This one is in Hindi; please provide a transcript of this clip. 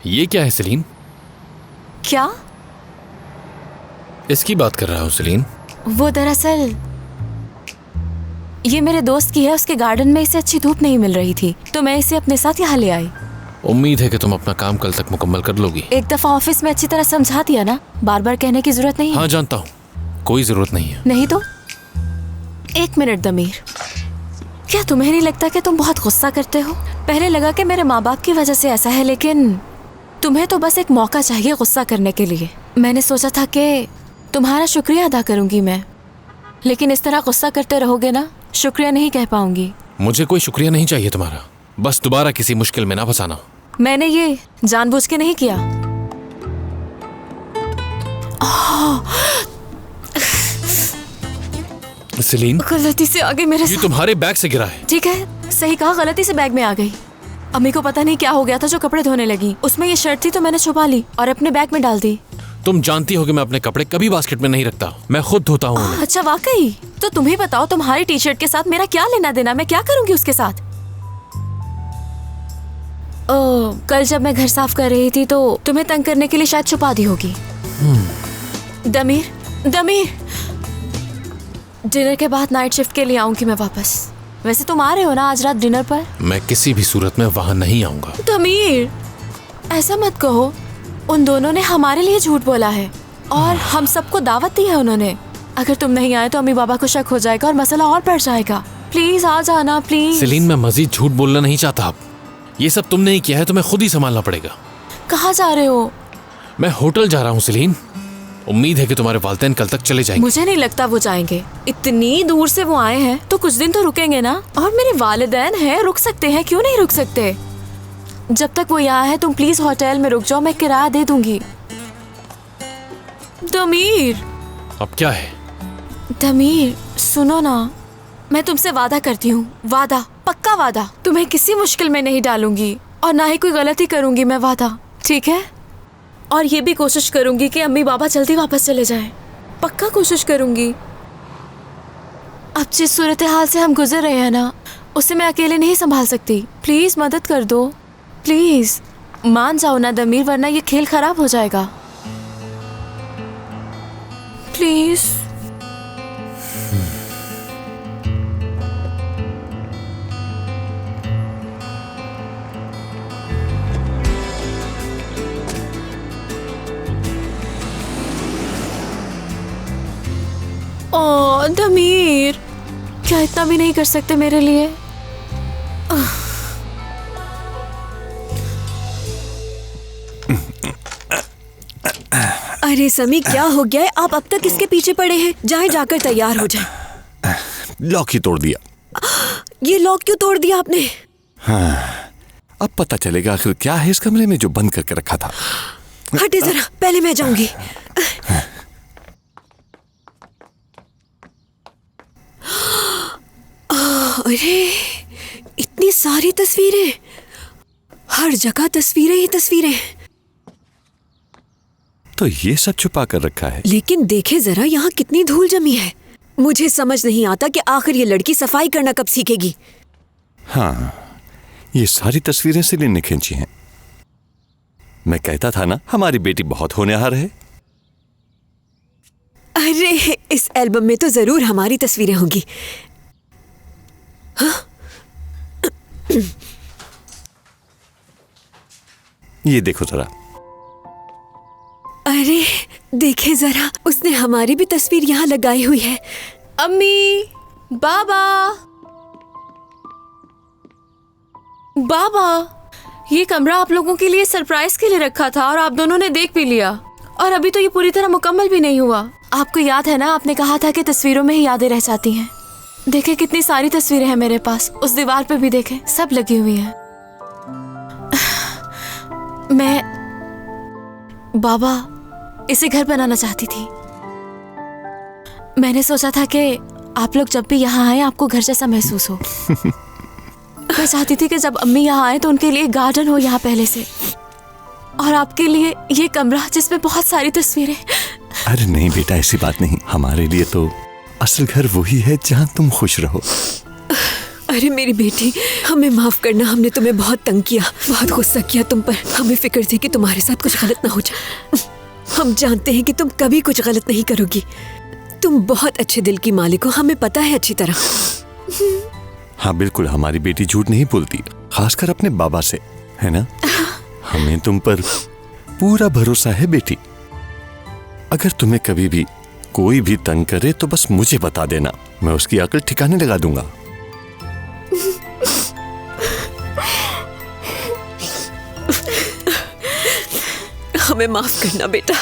ये क्या है सेलीन? क्या? इसकी बात कर रहा हूँ सेलीन। वो दरअसल ये मेरे दोस्त की है। उसके गार्डन में इसे अच्छी धूप नहीं मिल रही थी तो मैं इसे अपने साथ यहाँ ले आई। उम्मीद है कि तुम अपना काम कल तक मुकम्मल कर लोगी। एक दफा ऑफिस में अच्छी तरह समझा दिया ना, बार बार कहने की जरूरत नहीं है। हाँ जानता हूँ, कोई जरूरत नहीं है। नहीं तो? एक मिनट दमीर, क्या तुम्हें नहीं लगता कि तुम बहुत गुस्सा करते हो? पहले लगा कि मेरे माँ बाप की वजह से ऐसा है, लेकिन तुम्हें तो बस एक मौका चाहिए गुस्सा करने के लिए। मैंने सोचा था कि तुम्हारा शुक्रिया अदा करूंगी मैं, लेकिन इस तरह गुस्सा करते रहोगे ना, शुक्रिया नहीं कह पाऊंगी। मुझे कोई शुक्रिया नहीं चाहिए तुम्हारा, बस दोबारा किसी मुश्किल में ना फंसाना। मैंने ये जानबूझ के नहीं किया। सेलीन, गलती से आ गई मेरे ये साथ। तुम्हारे बैग से गिरा है। ठीक है, सही कहा, गलती से बैग में आ गई। अम्मी को पता नहीं क्या हो गया था जो कपड़े धोने लगी। उसमें ये शर्ट थी तो मैंने छुपा ली और अपने बैग में डाल दी। तुम जानती हो कि मैं अपने कपड़े कभी बास्केट में नहीं रखता, मैं खुद धोता हूँ उन्हें। अच्छा वाकई? तो तुम्हें बताओ, तुम्हारी टी शर्ट के साथ मेरा क्या लेना देना? मैं क्या करूंगी उसके साथ? कल जब मैं घर साफ कर रही थी तो तुम्हें तंग करने के लिए शायद छुपा दी होगी। दमीर, दमीर, डिनर के बाद नाइट शिफ्ट के लिए आऊंगी मैं वापस। वैसे तुम आ रहे हो ना आज रात डिनर पर? मैं किसी भी सूरत में वहां नहीं आऊंगा। दमीर, ऐसा मत कहो। उन दोनों ने हमारे लिए झूठ बोला है और हम सबको दावत दी है उन्होंने। अगर तुम नहीं आए तो अम्मी बाबा को शक हो जाएगा और मसला और बढ़ जाएगा। प्लीज आ जाना प्लीज। सेलीन, मैं मजीद झूठ बोलना नहीं चाहता। अब ये सब तुमने ही किया है तो मैं खुद ही संभालना पड़ेगा। कहाँ जा रहे हो? मैं होटल जा रहा हूँ सेलीन। उम्मीद है कि तुम्हारे वालिदैन कल तक चले जाएंगे। मुझे नहीं लगता वो जाएंगे। इतनी दूर से वो आए हैं तो कुछ दिन तो रुकेंगे ना। और मेरे वालिदैन हैं, रुक सकते हैं, क्यों नहीं रुक सकते? जब तक वो यहाँ है तुम प्लीज होटल में रुक जाओ, मैं किराया दे दूंगी। दमीर, अब क्या है? दमीर सुनो ना, मैं तुमसे वादा करती हूँ, वादा, पक्का वादा, तुम्हें किसी मुश्किल में नहीं डालूंगी और ना ही कोई गलती करूंगी, मैं वादा, ठीक है? और ये भी कोशिश करूंगी कि अम्मी बाबा जल्दी वापस चले जाएं। पक्का कोशिश करूंगी। अब जिस सूरत हाल से हम गुजर रहे हैं ना, उसे मैं अकेले नहीं संभाल सकती। प्लीज मदद कर दो, प्लीज मान जाओ ना दमीर, वरना ये खेल खराब हो जाएगा। प्लीज। ओ दमीर, क्या इतना भी नहीं कर सकते मेरे लिए? अरे समी, क्या हो गया है? आप अब तक इसके पीछे पड़े हैं। जाएं, जाकर तैयार हो जाएं। लॉक ही तोड़ दिया। ये लॉक क्यों तोड़ दिया आपने? हाँ, अब पता चलेगा आखिर क्या है इस कमरे में जो बंद करके रखा था। हटे जरा, पहले मैं जाऊंगी। अरे इतनी सारी तस्वीरें, हर जगह तस्वीरें ही तस्वीरें। तो ये सब छुपा कर रखा है। लेकिन देखे जरा यहाँ कितनी धूल जमी है। मुझे समझ नहीं आता कि आखिर ये लड़की सफाई करना कब सीखेगी। हाँ, ये सारी तस्वीरें सेलीन ने खींची हैं। मैं कहता था ना, हमारी बेटी बहुत होनहार है। अरे इस एल्बम में तो जरूर हमारी तस्वीरें होंगी। हाँ? ये देखो जरा। अरे देखे जरा, उसने हमारी भी तस्वीर यहाँ लगाई हुई है। अम्मी, बाबा, बाबा, ये कमरा आप लोगों के लिए सरप्राइज के लिए रखा था और आप दोनों ने देख भी लिया और अभी तो ये पूरी तरह मुकम्मल भी नहीं हुआ। आपको याद है ना, आपने कहा था कि तस्वीरों में ही यादें रह जाती हैं। देखे कितनी सारी तस्वीरें हैं मेरे पास। उस दीवार पे भी देखे, सब लगी हुई हैं। मैं बाबा इसे घर बनाना चाहती थी। मैंने सोचा था कि आप लोग जब भी यहाँ आए आपको घर जैसा महसूस हो। मैं चाहती थी कि जब अम्मी यहाँ आए तो उनके लिए गार्डन हो यहाँ पहले से, और आपके लिए ये कमरा जिसमें बहुत सारी तस्वीरें। अरे नहीं बेटा, ऐसी बात नहीं। हमारे लिए तो असल घर वही है जहाँ तुम खुश रहो। अरे मेरी बेटी, हमें माफ करना, हमने तुम्हें बहुत तंग किया, बहुत गुस्सा किया तुम पर। हमें फिक्र थी कि तुम्हारे साथ कुछ गलत ना हो जाए। हम जानते हैं कि तुम कभी कुछ गलत नहीं करोगी। तुम बहुत अच्छे दिल की मालिक हो, हमें पता है अच्छी तरह। हाँ बिल्कुल, हमारी बेटी झूठ नहीं बोलती, खासकर अपने बाबा से, है ना? हमें तुम पर पूरा भरोसा है बेटी। अगर तुम्हें कभी भी कोई भी तंग करे तो बस मुझे बता देना, मैं उसकी अकल ठिकाने लगा दूंगा। हमें माफ करना बेटा।